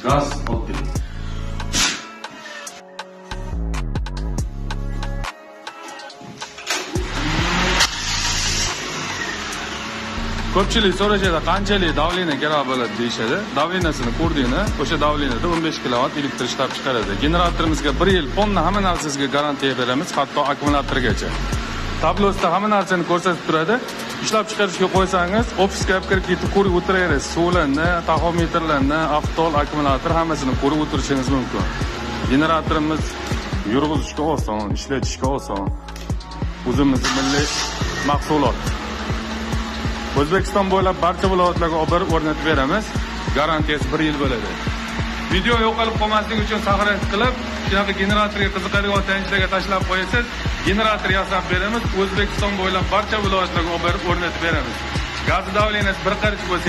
Gaz olib ko'pchilik so'rashadi, qanchalik davleniya kerak bo'ladi deyishadi. Davleniyasini ko'rdingmi? O'sha davleniyada 15 kilovat elektr ishlab chiqaradi. Generatorimizga 1 yil fonna hamma narsasiga garantiya beramiz, hatto akkumulyatorgacha. Tablosida hamma narsani ko'rsatib turadi. Ishlab chiqarishga qo'ysangiz, ofisga olib kirib ketib ko'rib o'tiraverasiz. Suvlarni, taxometrlarni, avtol, akkumulyator hammasini ko'rib o'tirishingiz mumkin. Generatorimiz yurg'izishga oson, ishlatishga oson. O'zimizning milliy mahsulot. O'zbekiston bo'ylab barcha viloyatlarga olib borib o'rnatib beramiz. Garantiyasi 1 yil bo'ladi. Video yo'qolib qolmasligi uchun subscribe qilib, shunaqa generatorga qiziqadigan tayanchlarga tashlab qo'yasiz. Generator yasab beramiz. O'zbekiston bo'ylab barcha viloyatlarga olib borib o'rnatib beramiz. Gaz davleniyasi bir qarich bo'lsa